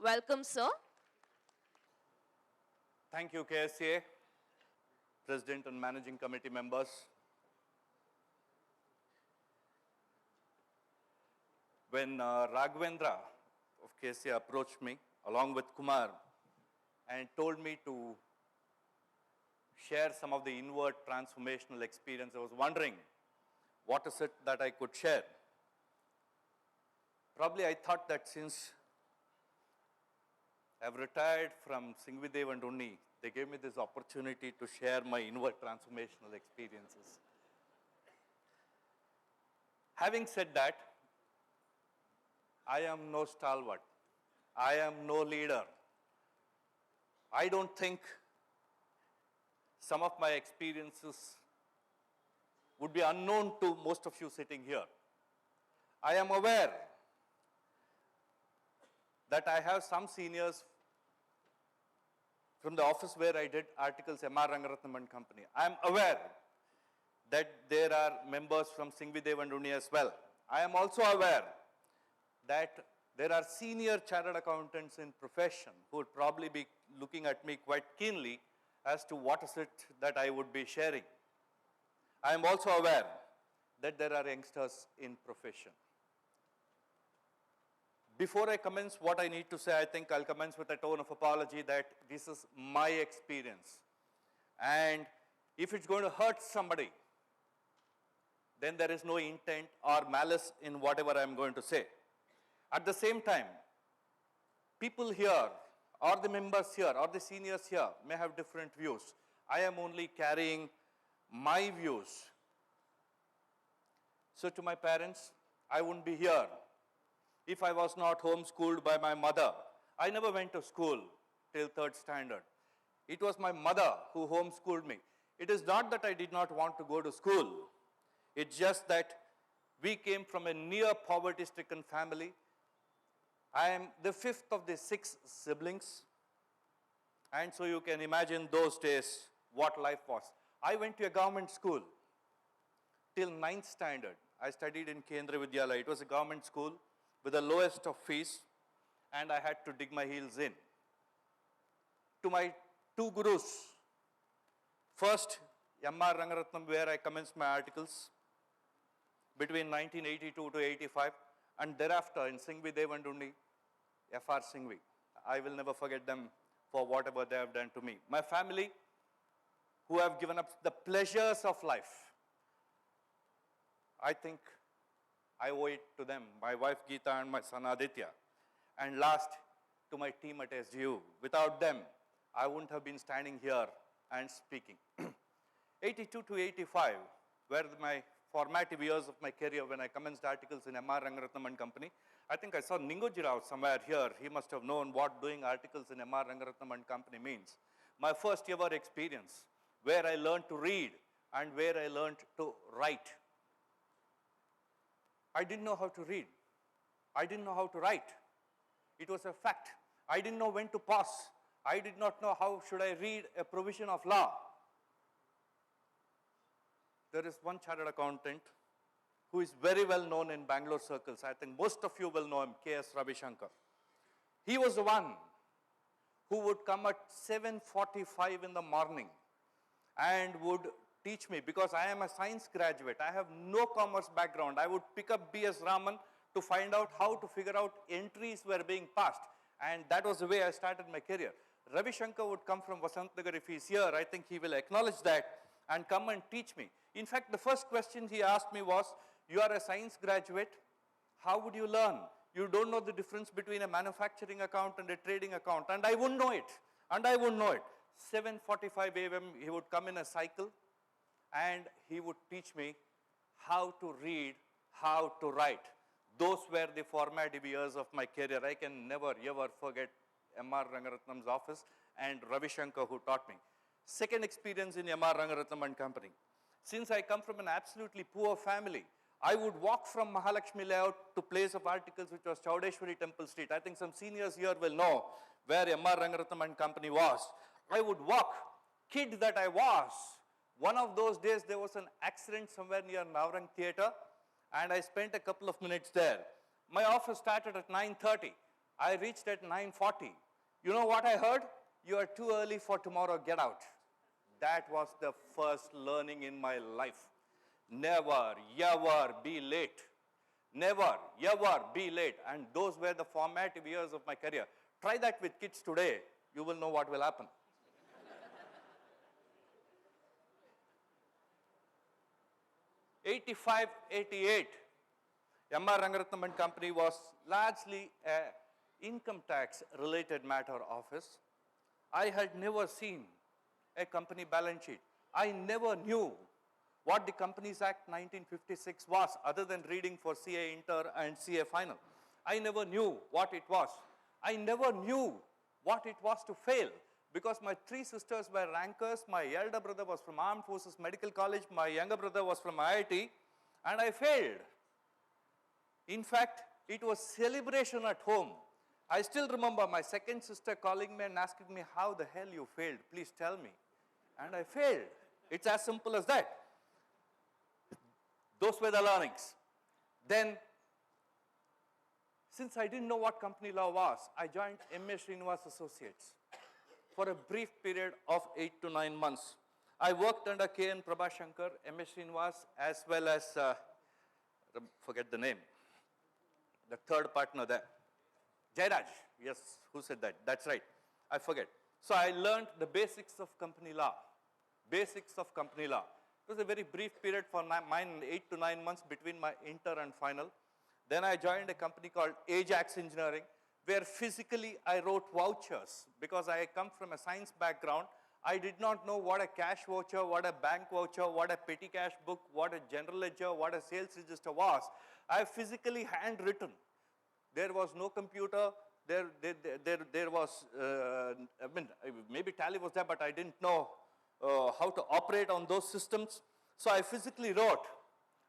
Welcome, sir. Thank you, KSCA, President and Managing Committee members. When Raghavendra of KSCA approached me, along with Kumar, and told me to share some of the inward transformational experience, I was wondering, what is it that I could share? Probably I thought that since I've retired from Singvidev and Unni, they gave me this opportunity to share my inward transformational experiences. Having said that, I am no stalwart. I am no leader. I don't think some of my experiences would be unknown to most of you sitting here. I am aware that I have some seniors from the office where I did articles, M.R. Rangaratnam and Company. I am aware that there are members from Singvidev and Unni as well. I am also aware that there are senior chartered accountants in profession who would probably be looking at me quite keenly as to what is it that I would be sharing. I am also aware that there are youngsters in profession. Before I commence what I need to say, I think I'll commence with a tone of apology that this is my experience. And if it's going to hurt somebody, then there is no intent or malice in whatever I'm going to say. At the same time, people here, or the members here, or the seniors here may have different views. I am only carrying my views. So to my parents, I wouldn't be here if I was not homeschooled by my mother. I never went to school till 3rd standard. It was my mother who homeschooled me. It is not that I did not want to go to school. It's just that we came from a near poverty-stricken family. I am the 5th of the 6 siblings. And so you can imagine those days what life was. I went to a government school till 9th standard. I studied in Kendriya Vidyalaya. It was a government school with the lowest of fees, and I had to dig my heels in. To my 2 gurus, first M.R. Rangaratnam, where I commenced my articles between 1982 to 85, and thereafter in Singvidev and Unni, F.R. Singhvi. I will never forget them for whatever they have done to me. My family, who have given up the pleasures of life, I think I owe it to them, my wife Geeta and my son Aditya. And last, to my team at SDU. Without them, I wouldn't have been standing here and speaking. 82 to 85 were my formative years of my career when I commenced articles in M.R. Rangaratnam and Company. I think I saw Ningoji Rao somewhere here. He must have known what doing articles in M.R. Rangaratnam and Company means. My first ever experience where I learned to read and where I learned to write. I didn't know how to read. I didn't know how to write. It was a fact. I didn't know when to pause. I did not know how should I read a provision of law. There is one chartered accountant who is very well known in Bangalore circles. I think most of you will know him, K.S. Ravi Shankar. He was the one who would come at 7:45 in the morning and would teach me, because I am a science graduate. I have no commerce background. I would pick up B.S. Raman to find out how to figure out entries were being passed. And that was the way I started my career. Ravi Shankar would come from Vasantnagar. If he's here, I think he will acknowledge that and come and teach me. In fact, the first question he asked me was, you are a science graduate, how would you learn? You don't know the difference between a manufacturing account and a trading account. And I wouldn't know it. And I wouldn't know it. 7:45 a.m. he would come in a cycle and he would teach me how to read, how to write. Those were the formative years of my career. I can never ever forget M.R. Rangaratnam's office and Ravi Shankar who taught me. Second experience in M.R. Rangaratnam and Company. Since I come from an absolutely poor family, I would walk from Mahalakshmi Layout to place of articles, which was Chaudeshwari Temple Street. I think some seniors here will know where M.R. Rangaratnam and Company was. I would walk, kid that I was. One of those days there was an accident somewhere near Navrang Theatre and I spent a couple of minutes there. My office started at 9:30. I reached at 9:40. You know what I heard? You are too early for tomorrow, get out. That was the first learning in my life. Never, ever be late. Never, ever be late. And those were the formative years of my career. Try that with kids today. You will know what will happen. 85, 88, M.R. Rangaratnam and Company was largely a income tax related matter office. I had never seen a company balance sheet. I never knew what the Companies Act 1956 was, other than reading for CA Inter and CA Final. I never knew what it was. I never knew what it was to fail, because my three sisters were rankers. My elder brother was from Armed Forces Medical College. My younger brother was from IIT, and I failed. In fact, it was celebration at home. I still remember my second sister calling me and asking me, how the hell you failed? Please tell me. And I failed. It's as simple as that. Those were the learnings. Then, since I didn't know what company law was, I joined M.S. Srinivas Associates for a brief period of 8 to 9 months. I worked under K.N. Prabhashankar, M.S. Srinivas, as well as, forget the name, the third partner there. Jairaj, yes, who said that? That's right, I forget. So I learned the basics of company law. Basics of company law. It was a very brief period for mine, 8 to 9 months between my inter and final. Then I joined a company called Ajax Engineering, where physically I wrote vouchers. Because I come from a science background, I did not know what a cash voucher, what a bank voucher, what a petty cash book, what a general ledger, what a sales register was. I physically handwritten. There was no computer. There was, maybe Tally was there, but I didn't know how to operate on those systems. So I physically wrote,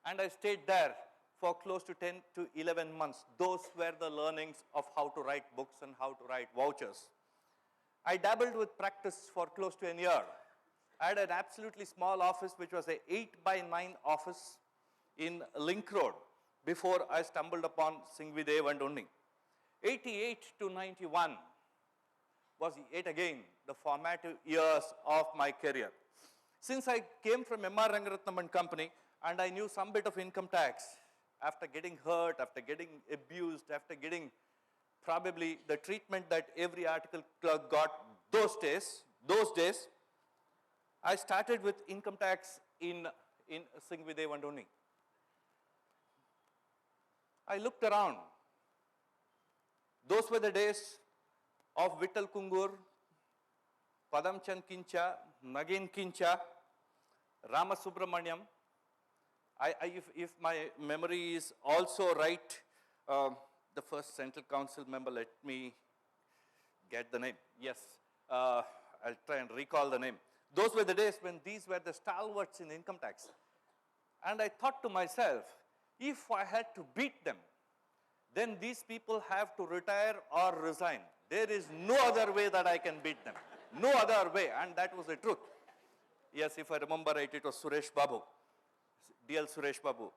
and I stayed there for close to 10 to 11 months. Those were the learnings of how to write books and how to write vouchers. I dabbled with practice for close to a year. I had an absolutely small office, which was an 8x9 office in Link Road, before I stumbled upon Singhvi Dev and Unni. 88 to 91 was yet again the formative years of my career. Since I came from M.R. Rangaratnam and Company, and I knew some bit of income tax, after getting hurt, after getting abused, after getting probably the treatment that every article clerk got those days, I started with income tax in Singhvi Dev and Unni. I looked around. Those were the days of Vittal Kungur, Padamchand Kincha, Nagin Kincha, Rama Subramaniam. If my memory is also right, the first Central Council member, let me get the name. Yes, I'll try and recall the name. Those were the days when these were the stalwarts in income tax. And I thought to myself, if I had to beat them, then these people have to retire or resign. There is no other way that I can beat them. No other way, and that was the truth. Yes, if I remember right, it was Suresh Babu, DL Suresh Babu.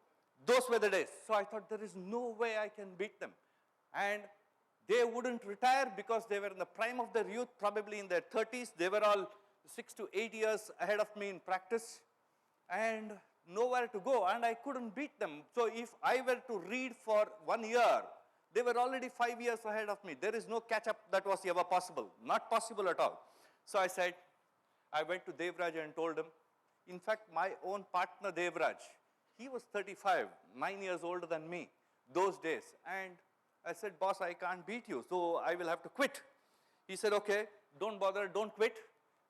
Those were the days. So I thought there is no way I can beat them. And they wouldn't retire because they were in the prime of their youth, probably in their 30s. They were all 6 to 8 years ahead of me in practice. And nowhere to go, and I couldn't beat them. So if I were to read for 1 year, they were already 5 years ahead of me. There is no catch-up that was ever possible. Not possible at all. So I said, I went to Devraj and told him, in fact, my own partner Devraj, he was 35, 9 years older than me those days. And I said, boss, I can't beat you, so I will have to quit. He said, okay, don't bother, don't quit,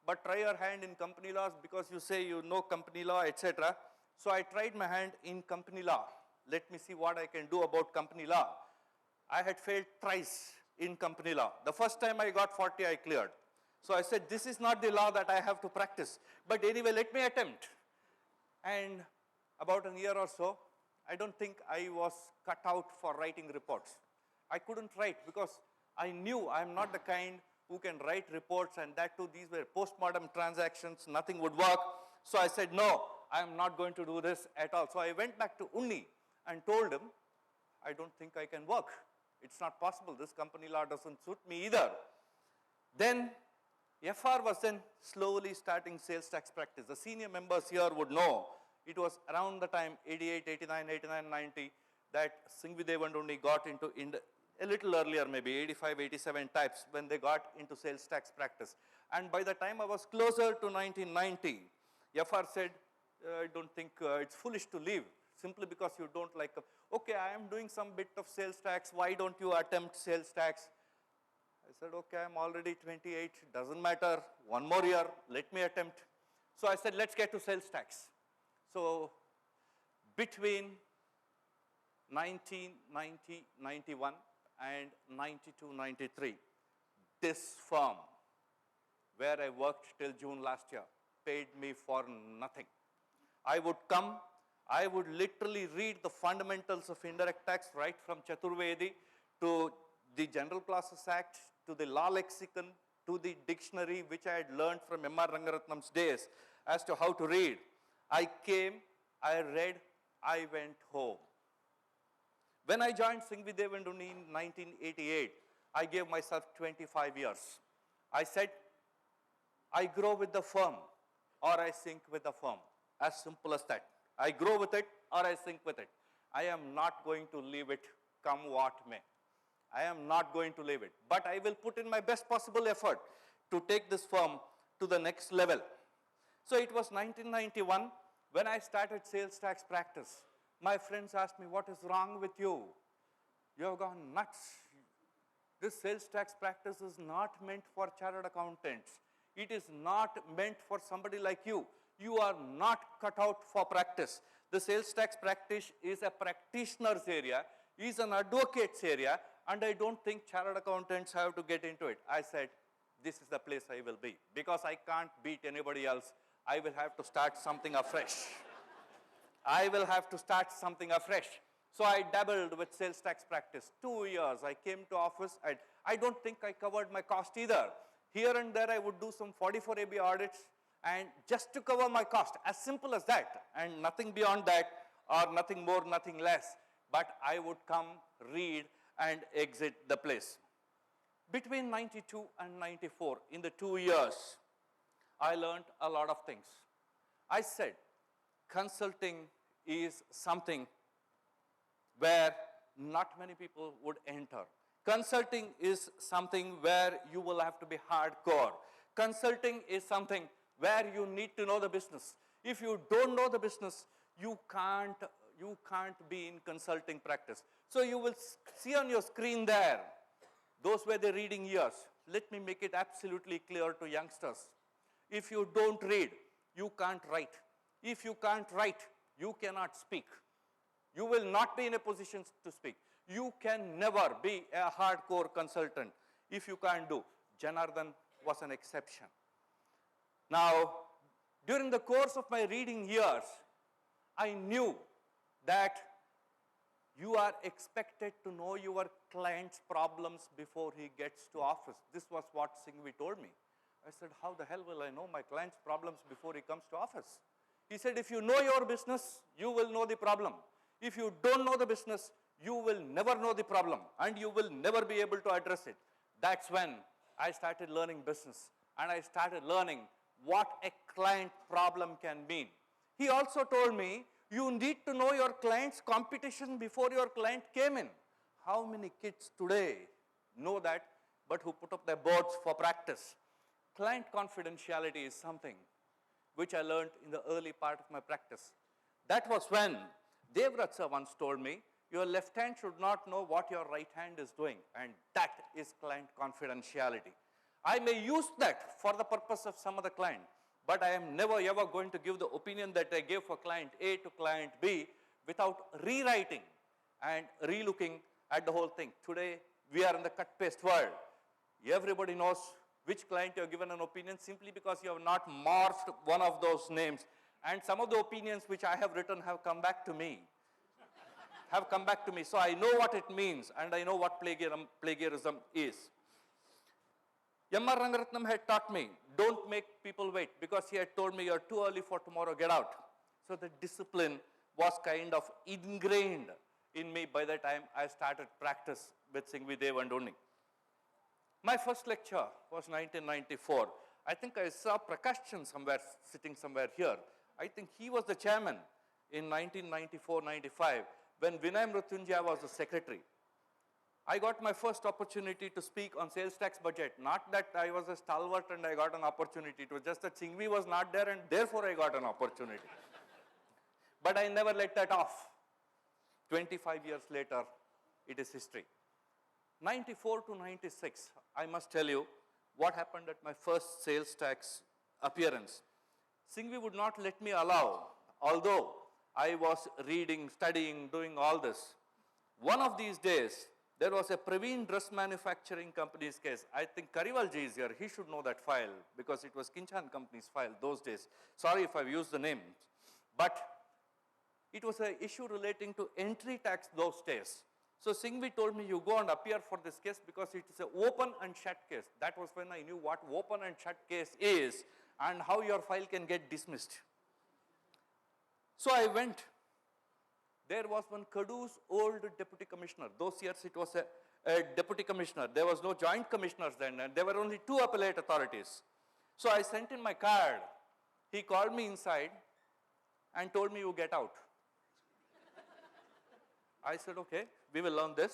but try your hand in company laws because you say you know company law, etc. So I tried my hand in company law. Let me see what I can do about company law. I had failed thrice in company law. The first time I got 40, I cleared. So I said, this is not the law that I have to practice. But anyway, let me attempt. And about a year or so, I don't think I was cut out for writing reports. I couldn't write because I knew I'm not the kind who can write reports, and that too, these were post-mortem transactions, nothing would work. So I said, no, I'm not going to do this at all. So I went back to Unni and told him, I don't think I can work. It's not possible. This company law doesn't suit me either. Then FR was then slowly starting sales tax practice. The senior members here would know it was around the time 88, 89, 89, 90 that Singhvi Devanduni got into a little earlier, maybe 85, 87 types when they got into sales tax practice. And by the time I was closer to 1990, FR said, I don't think it's foolish to leave simply because you don't like, okay, I am doing some bit of sales tax. Why don't you attempt sales tax? I said, okay, I'm already 28, doesn't matter, one more year, let me attempt. So I said, let's get to sales tax. So between 1990, 91 and 92, 93, this firm where I worked till June last year paid me for nothing. I would come, I would literally read the fundamentals of indirect tax right from Chaturvedi to the General Process Act, to the law lexicon, to the dictionary which I had learned from M.R. Rangaratnam's days as to how to read. I came, I read, I went home. When I joined Singhvi Devanduni in 1988, I gave myself 25 years. I said, I grow with the firm or I sink with the firm. As simple as that. I grow with it or I sink with it. I am not going to leave it come what may. I am not going to leave it. But I will put in my best possible effort to take this firm to the next level. So it was 1991 when I started sales tax practice. My friends asked me, what is wrong with you? You have gone nuts. This sales tax practice is not meant for chartered accountants. It is not meant for somebody like you. You are not cut out for practice. The sales tax practice is a practitioner's area, is an advocate's area, and I don't think chartered accountants have to get into it. I said, this is the place I will be. Because I can't beat anybody else, I will have to start something afresh. I will have to start something afresh. So I dabbled with sales tax practice. 2 years, I came to office. I don't think I covered my cost either. Here and there, I would do some 44AB audits, and just to cover my cost, as simple as that, and nothing beyond that, or nothing more, nothing less. But I would come, read, and exit the place. Between 92 and 94, in the 2 years, I learned a lot of things. I said, consulting is something where not many people would enter. Consulting is something where you will have to be hardcore. Consulting is something where you need to know the business. If you don't know the business, you can't be in consulting practice. So you will see on your screen there, those were the reading years. Let me make it absolutely clear to youngsters. If you don't read, you can't write. If you can't write, you cannot speak. You will not be in a position to speak. You can never be a hardcore consultant if you can't do. Janardhan was an exception. Now, during the course of my reading years, I knew that you are expected to know your client's problems before he gets to office. This was what Singhvi told me. I said, how the hell will I know my client's problems before he comes to office? He said, if you know your business, you will know the problem. If you don't know the business, you will never know the problem and you will never be able to address it. That's when I started learning business and I started learning what a client problem can mean. He also told me, you need to know your client's competition before your client came in. How many kids today know that, but who put up their boards for practice? Client confidentiality is something which I learned in the early part of my practice. That was when Devrat sir once told me, your left hand should not know what your right hand is doing, and that is client confidentiality. I may use that for the purpose of some other client, but I am never ever going to give the opinion that I gave for client A to client B without rewriting and relooking at the whole thing. Today, we are in the cut-paste world. Everybody knows which client you have given an opinion simply because you have not morphed one of those names. And some of the opinions which I have written have come back to me. So I know what it means and I know what plagiarism is. M.R. Rangaratnam had taught me, don't make people wait, because he had told me, you're too early for tomorrow, get out. So the discipline was kind of ingrained in me by the time I started practice with Singhvi Dev and Unni. My first lecture was 1994. I think I saw Prakash Chand sitting somewhere here. I think he was the chairman in 1994-95 when Vinay Mrutyunjaya was the secretary. I got my first opportunity to speak on sales tax budget. Not that I was a stalwart and I got an opportunity. It was just that Singhvi was not there and therefore I got an opportunity. But I never let that off. 25 years later, it is history. 94 to 96, I must tell you what happened at my first sales tax appearance. Singhvi would not let me allow, although I was reading, studying, doing all this. One of these days, there was a Praveen dress manufacturing company's case. I think Kariwalji is here. He should know that file because it was Kinchan company's file those days. Sorry if I've used the name. But it was an issue relating to entry tax those days. So Singhvi told me, you go and appear for this case because it is an open and shut case. That was when I knew what open and shut case is and how your file can get dismissed. So I went. There was one Kadu's old deputy commissioner. Those years it was a deputy commissioner. There was no joint commissioners then, and there were only two appellate authorities. So I sent in my card. He called me inside and told me, you get out. I said, okay, we will learn this.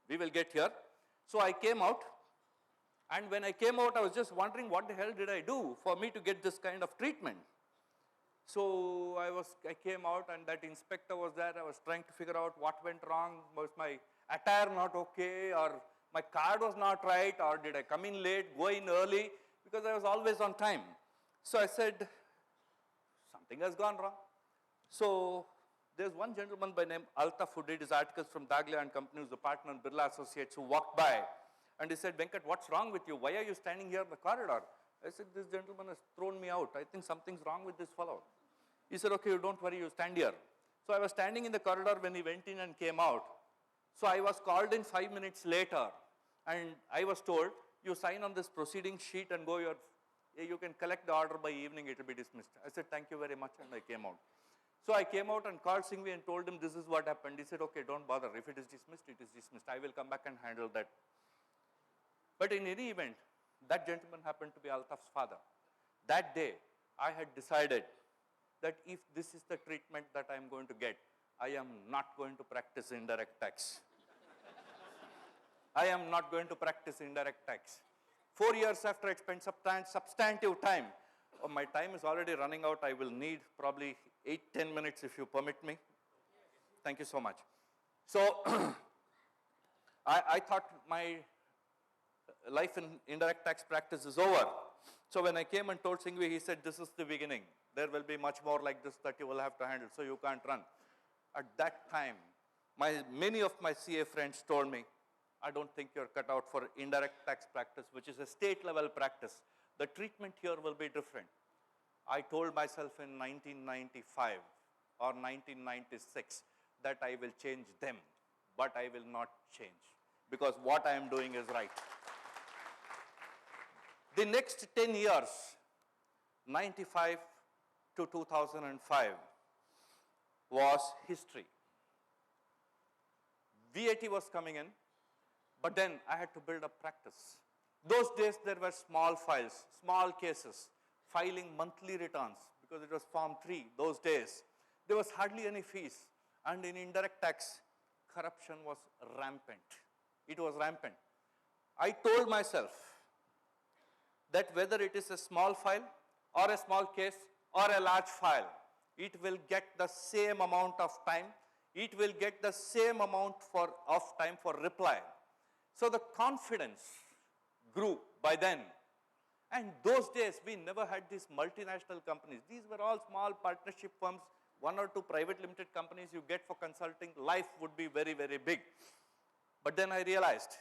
We will get here. So I came out. And when I came out, I was just wondering what the hell did I do for me to get this kind of treatment. So I came out and that inspector was there. I was trying to figure out what went wrong. Was my attire not okay, or my card was not right, or did I come in late, go in early? Because I was always on time. So I said, something has gone wrong. So there's one gentleman by name Altaf who did his articles from Daglia and Company, who's a partner in Birla Associates, who walked by and he said, Venkat, what's wrong with you? Why are you standing here in the corridor? I said, this gentleman has thrown me out. I think something's wrong with this fellow. He said, okay, don't worry, you stand here. So I was standing in the corridor when he went in and came out. So I was called in 5 minutes later and I was told, you sign on this proceeding sheet and you can collect the order by evening, it will be dismissed. I said, thank you very much, and I came out. So I came out and called Singhvi and told him this is what happened. He said, okay, don't bother. If it is dismissed, it is dismissed. I will come back and handle that. But in any event, that gentleman happened to be Altaf's father. That day, I had decided that if this is the treatment that I am going to get, I am not going to practice indirect tax. I am not going to practice indirect tax. 4 years after I spent substantive time, my time is already running out. I will need probably 8-10 minutes if you permit me. Thank you so much. So I thought my life in indirect tax practice is over. So when I came and told Singhvi, he said, this is the beginning. There will be much more like this that you will have to handle, so you can't run. At that time, many of my CA friends told me, I don't think you're cut out for indirect tax practice, which is a state level practice. The treatment here will be different. I told myself in 1995 or 1996 that I will change them, but I will not change because what I am doing is right. The next 10 years, 95 to 2005, was history. VAT was coming in, but then I had to build up practice. Those days there were small files, small cases, filing monthly returns because it was Form 3 those days. There was hardly any fees, and in indirect tax, corruption was rampant. It was rampant. I told myself that whether it is a small file or a small case or a large file, it will get the same amount of time. It will get the same amount of time for reply. So the confidence grew by then. And those days, we never had these multinational companies. These were all small partnership firms, 1 or 2 private limited companies you get for consulting. Life would be very, very big. But then I realized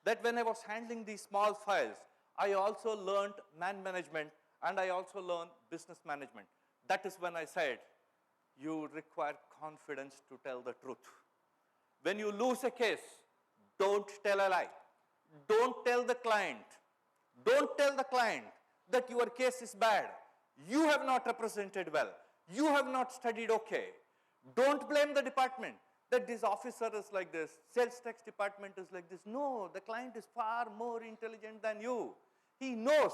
that when I was handling these small files, I also learned man management and I also learned business management. That is when I said, you require confidence to tell the truth. When you lose a case, don't tell a lie. Don't tell the client. Don't tell the client that your case is bad. You have not represented well. You have not studied okay. Don't blame the department. that this officer is like this, sales tax department is like this. No, the client is far more intelligent than you. He knows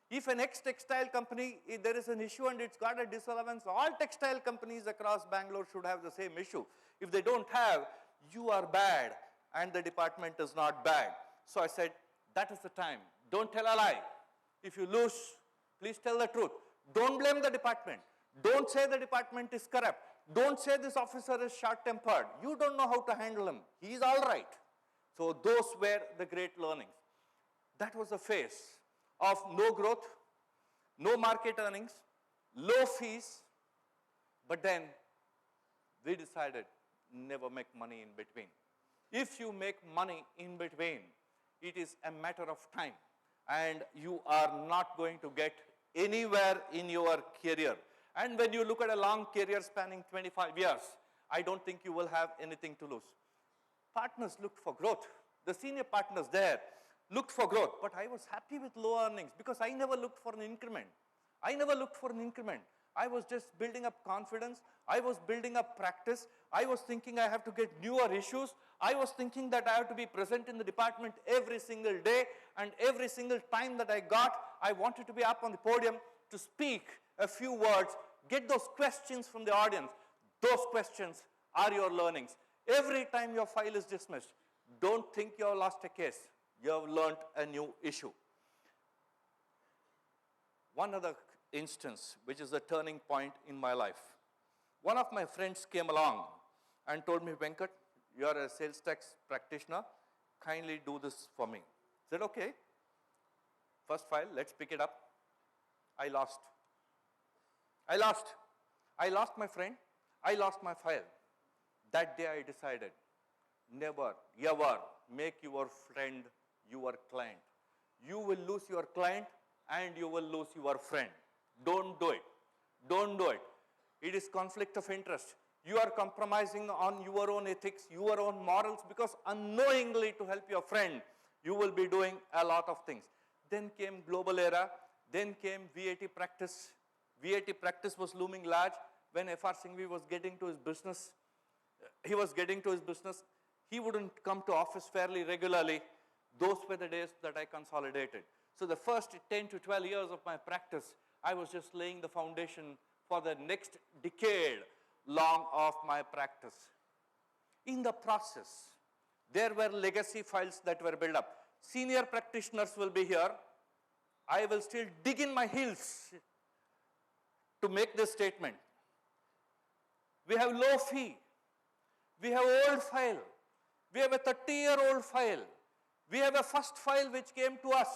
if an ex-textile company, if there is an issue and it's got a disallowance, all textile companies across Bangalore should have the same issue. If they don't have, you are bad and the department is not bad. So I said, that is the time. Don't tell a lie. If you lose, please tell the truth. Don't blame the department. Don't say the department is corrupt. Don't say this officer is short-tempered. You don't know how to handle him. He is all right. So those were the great learnings. That was the phase of no growth, no market earnings, low fees, but then we decided never make money in between. If you make money in between, it is a matter of time and you are not going to get anywhere in your career. And when you look at a long career spanning 25 years, I don't think you will have anything to lose. Partners looked for growth. The senior partners there looked for growth, but I was happy with low earnings because I never looked for an increment. I never looked for an increment. I was just building up confidence. I was building up practice. I was thinking I have to get newer issues. I was thinking that I have to be present in the department every single day, and every single time that I got, I wanted to be up on the podium to speak a few words, get those questions from the audience. Those questions are your learnings. Every time your file is dismissed, don't think you have lost a case. You have learned a new issue. One other instance, which is a turning point in my life. One of my friends came along and told me, Venkat, you are a sales tax practitioner. Kindly do this for me. I said, okay. First file, let's pick it up. I lost. I lost my friend. I lost my file. That day I decided, never, ever make your friend your client. You will lose your client and you will lose your friend. Don't do it. Don't do it. It is conflict of interest. You are compromising on your own ethics, your own morals, because unknowingly to help your friend, you will be doing a lot of things. Then came global era. Then came VAT practice. VAT practice was looming large when F.R. Singhvi was getting to his business. He wouldn't come to office fairly regularly. Those were the days that I consolidated. So the first 10 to 12 years of my practice, I was just laying the foundation for the next decade long of my practice. In the process, there were legacy files that were built up. Senior practitioners will be here. I will still dig in my heels to make this statement. We have low fee. We have old file. We have a 30-year-old file. We have a first file which came to us.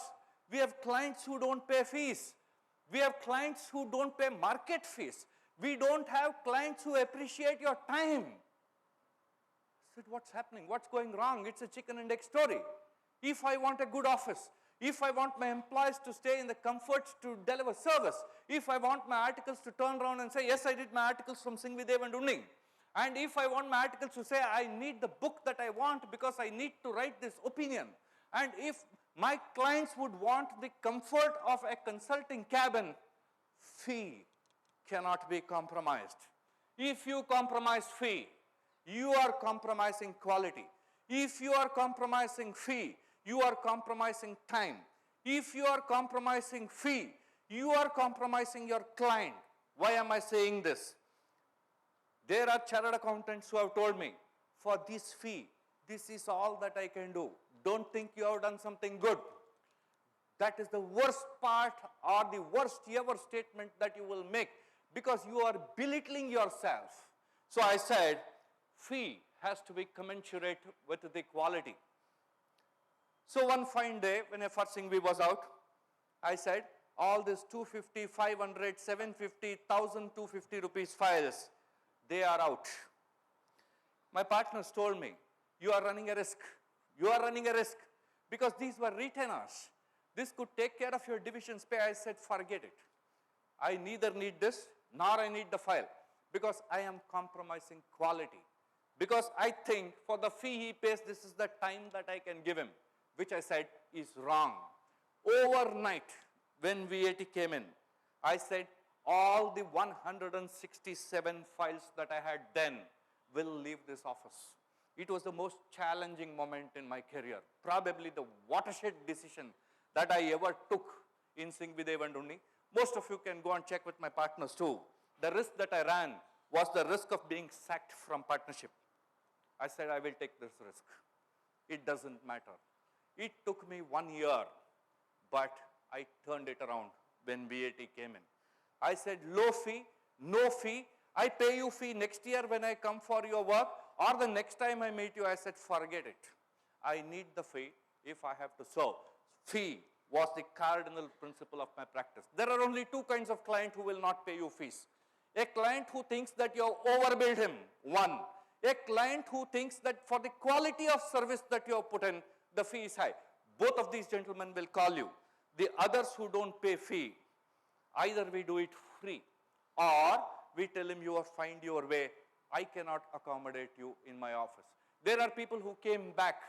We have clients who don't pay fees. We have clients who don't pay market fees. We don't have clients who appreciate your time. I said, what's happening? What's going wrong? It's a chicken and egg story. If I want a good office, if I want my employees to stay in the comforts to deliver service, if I want my articles to turn around and say, yes, I did my articles from Singhvi Dev and Unning, and if I want my articles to say, I need the book that I want because I need to write this opinion, and if my clients would want the comfort of a consulting cabin, fee cannot be compromised. If you compromise fee, you are compromising quality. If you are compromising fee, you are compromising time. If you are compromising fee, you are compromising your client. Why am I saying this? There are chartered accountants who have told me, for this fee, this is all that I can do. Don't think you have done something good. That is the worst part or the worst ever statement that you will make because you are belittling yourself. So I said, fee has to be commensurate with the quality. So one fine day when F.R. Singhvi was out, I said, all these 250, 500, 750, 1,250 rupees files, they are out. My partners told me, you are running a risk. You are running a risk because these were retainers. This could take care of your division's pay. I said, forget it. I neither need this nor I need the file because I am compromising quality. Because I think for the fee he pays, this is the time that I can give him, which I said is wrong. Overnight, when VAT came in, I said all the 167 files that I had then will leave this office. It was the most challenging moment in my career, probably the watershed decision that I ever took in Singvidev and Unni. Most of you can go and check with my partners too. The risk that I ran was the risk of being sacked from partnership. I said, I will take this risk. It doesn't matter. It took me 1 year, but I turned it around when VAT came in. I said, low fee, no fee. I pay you fee next year when I come for your work, or the next time I meet you. I said, forget it. I need the fee if I have to serve. Fee was the cardinal principle of my practice. There are only two kinds of client who will not pay you fees. A client who thinks that you have overbilled him, one. A client who thinks that for the quality of service that you have put in, the fee is high. Both of these gentlemen will call you. The others who don't pay fee, either we do it free or we tell him you find your way. I cannot accommodate you in my office. There are people who came back.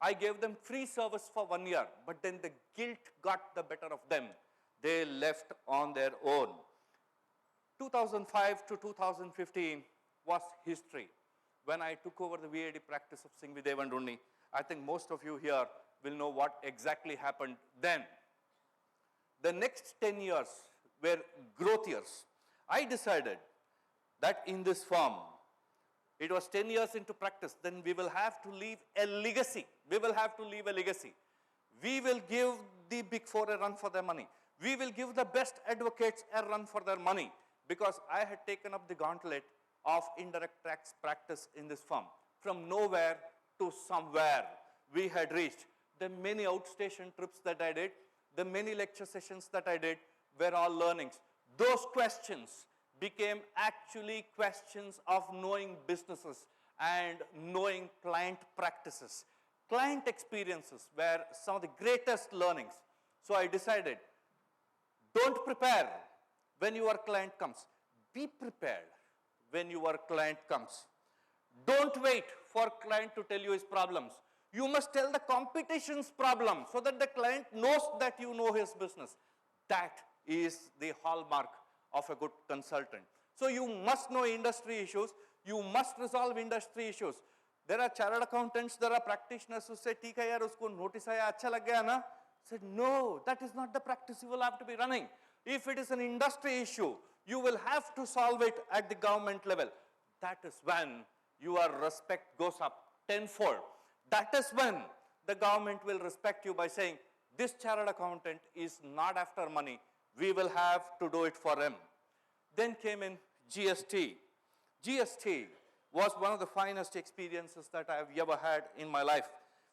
I gave them free service for 1 year, but then the guilt got the better of them. They left on their own. 2005 to 2015 was history. When I took over the VAD practice of Singvidev and Unni, I think most of you here will know what exactly happened then. The next 10 years were growth years. I decided that in this firm, it was 10 years into practice, then we will have to leave a legacy. We will have to leave a legacy. We will give the Big Four a run for their money. We will give the best advocates a run for their money, because I had taken up the gauntlet of indirect tax practice in this firm. From nowhere to somewhere, we had reached. The many outstation trips that I did, the many lecture sessions that I did were all learnings. Those questions became actually questions of knowing businesses and knowing client practices. Client experiences were some of the greatest learnings. So I decided, don't prepare when your client comes. Be prepared when your client comes. Don't wait for client to tell you his problems. You must tell the competition's problem so that the client knows that you know his business. That is the hallmark of a good consultant. So you must know industry issues. You must resolve industry issues. There are chartered accountants, there are practitioners who say, "Theek hai yaar, usko notice aaya, acha lag gaya na?" I said, no, that is not the practice you will have to be running. If it is an industry issue, you will have to solve it at the government level. That is when your respect goes up tenfold. That is when the government will respect you by saying, this chartered accountant is not after money. We will have to do it for him. Then came in GST. GST was one of the finest experiences that I have ever had in my life.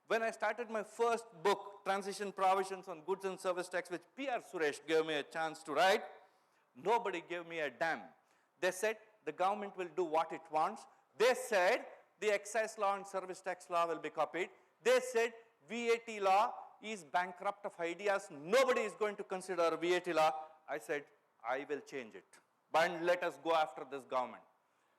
When I started my first book, Transition Provisions on Goods and Service Tax, which P.R. Suresh gave me a chance to write, nobody gave me a damn. They said the government will do what it wants. They said the excise law and service tax law will be copied. They said VAT law is bankrupt of ideas. Nobody is going to consider VAT law. I said, I will change it. But let us go after this government.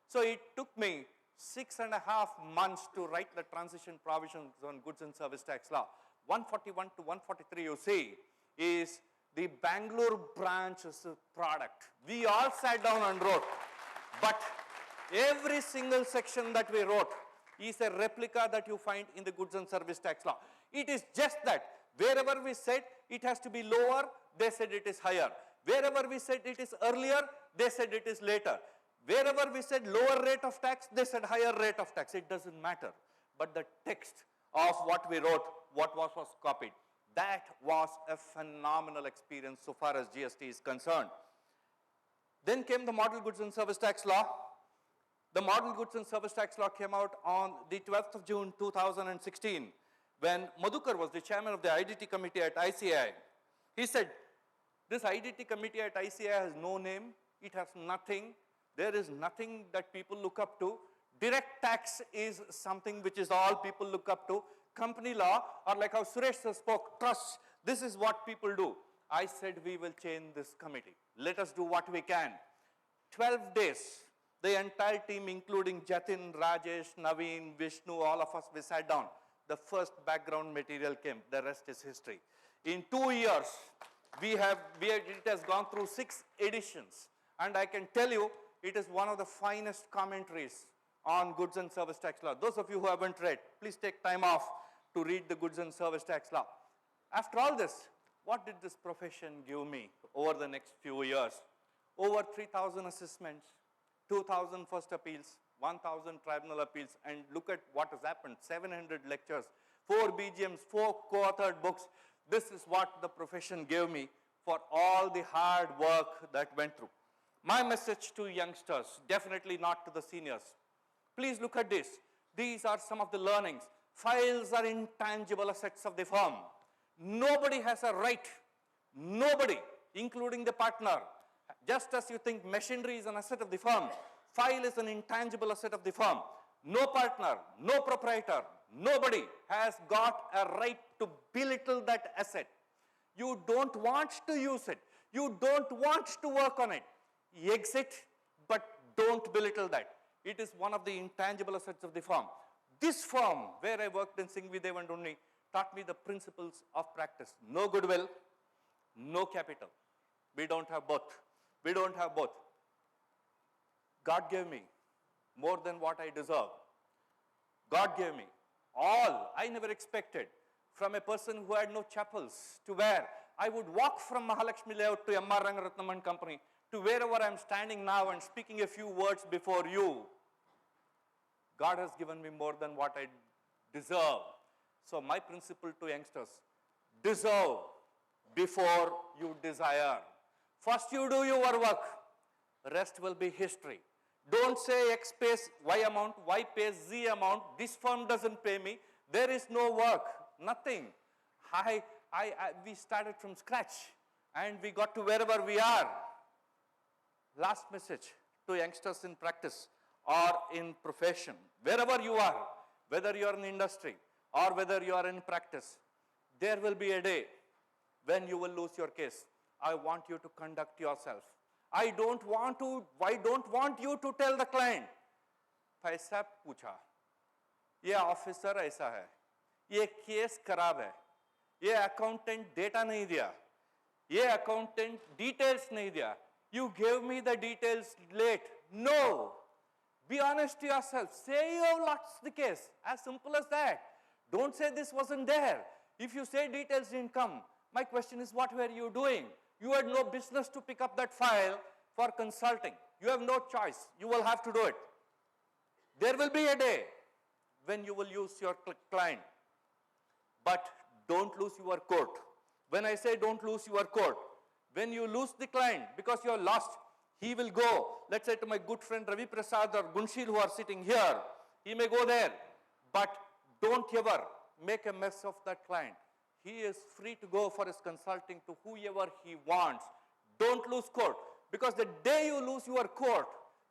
So it took me 6.5 months to write the transition provisions on goods and service tax law. 141 to 143, you see, is the Bangalore branch's product. We all sat down and wrote, but every single section that we wrote is a replica that you find in the goods and service tax law. It is just that wherever we said it has to be lower, they said it is higher. Wherever we said it is earlier, they said it is later. Wherever we said lower rate of tax, they said higher rate of tax. It doesn't matter. But the text of what we wrote, what was copied, that was a phenomenal experience so far as GST is concerned. Then came the Model Goods and Service Tax Law. The Model Goods and Service Tax Law came out on the 12th of June 2016 when Madhukar was the chairman of the IDT committee at ICAI. He said, this IDT committee at ICAI has no name. It has nothing. There is nothing that people look up to. Direct tax is something which is all people look up to. Company law, or like how Suresh spoke, trust, this is what people do. I said we will change this committee. Let us do what we can. 12 days, the entire team, including Jatin, Rajesh, Naveen, Vishnu, all of us, we sat down. The first background material came. The rest is history. In 2 years, it has gone through 6 editions. And I can tell you, it is one of the finest commentaries on goods and service tax law. Those of you who haven't read, please take time off to read the goods and service tax law. After all this, what did this profession give me over the next few years? Over 3,000 assessments, 2,000 first appeals, 1,000 tribunal appeals, and look at what has happened, 700 lectures, 4 BGMs, 4 co-authored books. This is what the profession gave me for all the hard work that went through. My message to youngsters, definitely not to the seniors. Please look at this. These are some of the learnings. Files are intangible assets of the firm. Nobody has a right, nobody, including the partner. Just as you think machinery is an asset of the firm, file is an intangible asset of the firm. No partner, no proprietor, nobody has got a right to belittle that asset. You don't want to use it. You don't want to work on it. Exit, but don't belittle that. It is one of the intangible assets of the firm. This firm, where I worked in Singh Videv and Unni, taught me the principles of practice. No goodwill, no capital. We don't have both. We don't have both. God gave me more than what I deserve. God gave me all I never expected from a person who had no chapels to wear. I would walk from Mahalakshmi Layout to M.R. Rangaratnam and Company to wherever I am standing now and speaking a few words before you. God has given me more than what I deserve. So my principle to youngsters, deserve before you desire. First you do your work, rest will be history. Don't say X pays Y amount, Y pays Z amount, this firm doesn't pay me, there is no work, nothing. We started from scratch and we got to wherever we are. Last message to youngsters in practice or in profession, wherever you are, whether you are in industry or whether you are in practice, there will be a day when you will lose your case. I want you to conduct yourself. I don't want you to tell the client, पैसा पूछा, ये officer ऐसा है, ये case खराब है, ये accountant data नहीं दिया, ये अकाउंटेंट डिटेल्स नहीं दिया, you gave me the details late. No. Be honest to yourself. Say you have lost the case. As simple as that. Don't say this wasn't there. If you say details didn't come, my question is, what were you doing? You had no business to pick up that file for consulting. You have no choice. You will have to do it. There will be a day when you will use your client. But don't lose your court. When I say don't lose your court, when you lose the client because you are lost, he will go, let's say to my good friend Ravi Prasad or Gunshil who are sitting here, he may go there, but don't ever make a mess of that client. He is free to go for his consulting to whoever he wants. Don't lose court, because the day you lose your court,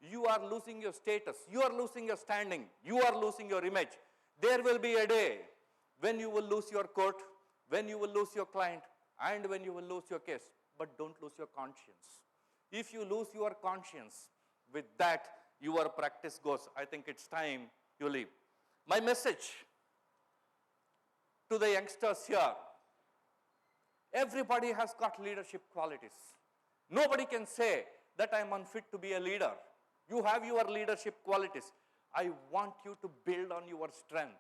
you are losing your status, you are losing your standing, you are losing your image. There will be a day when you will lose your court, when you will lose your client, and when you will lose your case. But don't lose your conscience. If you lose your conscience, with that, your practice goes. I think it's time you leave. My message to the youngsters here, everybody has got leadership qualities. Nobody can say that I'm unfit to be a leader. You have your leadership qualities. I want you to build on your strength.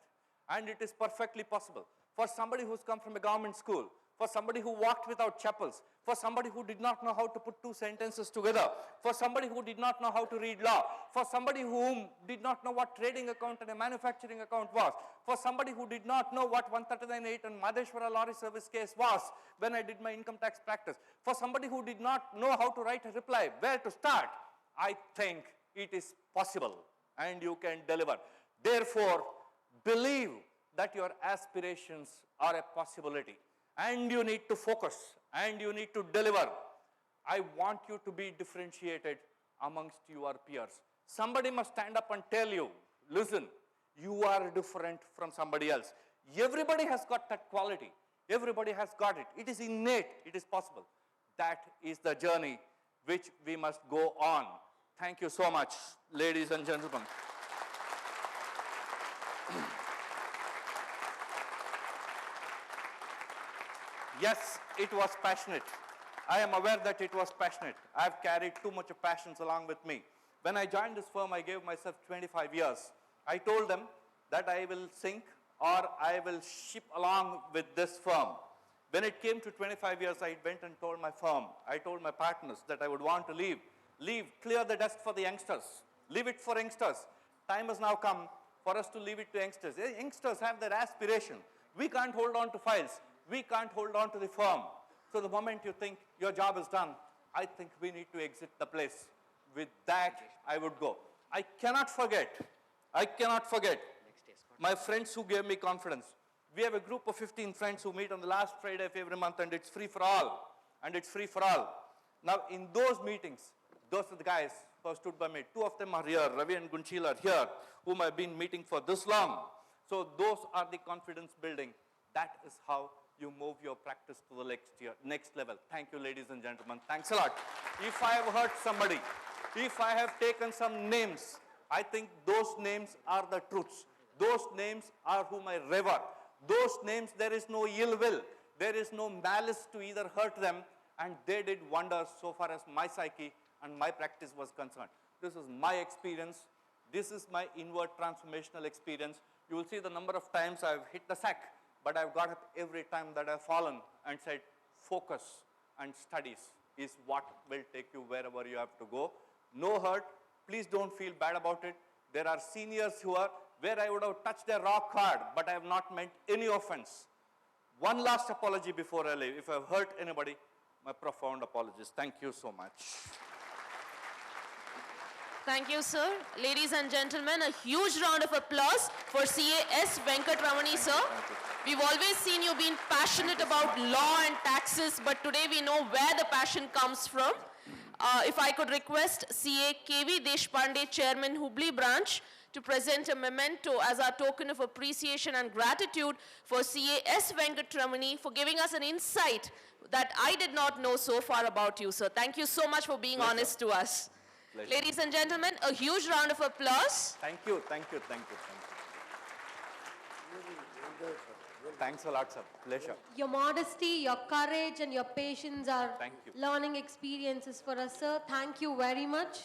And it is perfectly possible. For somebody who's come from a government school, for somebody who walked without chapels, for somebody who did not know how to put two sentences together, for somebody who did not know how to read law, for somebody who did not know what trading account and a manufacturing account was, for somebody who did not know what 139.8 and Madheshwara lorry service case was when I did my income tax practice, for somebody who did not know how to write a reply, where to start, I think it is possible and you can deliver. Therefore, believe that your aspirations are a possibility. And you need to focus, and you need to deliver. I want you to be differentiated amongst your peers. Somebody must stand up and tell you, listen, you are different from somebody else. Everybody has got that quality. Everybody has got it. It is innate. It is possible. That is the journey which we must go on. Thank you so much, ladies and gentlemen. Yes, it was passionate. I am aware that it was passionate. I have carried too much of passions along with me. When I joined this firm, I gave myself 25 years. I told them that I will sink or I will ship along with this firm. When it came to 25 years, I went and told my firm, I told my partners that I would want to leave. Leave, clear the desk for the youngsters. Leave it for youngsters. Time has now come for us to leave it to youngsters. Youngsters have their aspiration. We can't hold on to files. We can't hold on to the firm. So the moment you think your job is done, I think we need to exit the place. With that, I would go. I cannot forget my friends who gave me confidence. We have a group of 15 friends who meet on the last Friday of every month, and it's free for all. Now, in those meetings, those are the guys who have stood by me. 2 of them are here. Ravi and Gunshil are here, whom I've been meeting for this long. So those are the confidence building. That is how you move your practice to the next level. Thank you, ladies and gentlemen. Thanks a lot. If I have hurt somebody, if I have taken some names, I think those names are the truths. Those names are whom I revere. Those names, there is no ill will. There is no malice to either hurt them, and they did wonders so far as my psyche and my practice was concerned. This is my experience. This is my inward transformational experience. You will see the number of times I've hit the sack, but I've got up every time that I've fallen and said, focus and studies is what will take you wherever you have to go. No hurt. Please don't feel bad about it. There are seniors who are where I would have touched their rock hard, but I have not meant any offense. One last apology before I leave. If I have hurt anybody, my profound apologies. Thank you so much. Thank you, sir. Ladies and gentlemen, a huge round of applause for CAS Venkatramani, sir. We've always seen you being passionate about law and taxes, but today we know where the passion comes from. If I could request CA KV Deshpande, Chairman, Hubli Branch, to present a memento as our token of appreciation and gratitude for CAS Venkatramani for giving us an insight that I did not know so far about you, sir. Thank you so much for being honest to us. Pleasure. Ladies and gentlemen, a huge round of applause. Thank you. Thanks a lot, sir. Pleasure. Your modesty, your courage, and your patience are Thank you. learning experiences for us, sir. Thank you very much.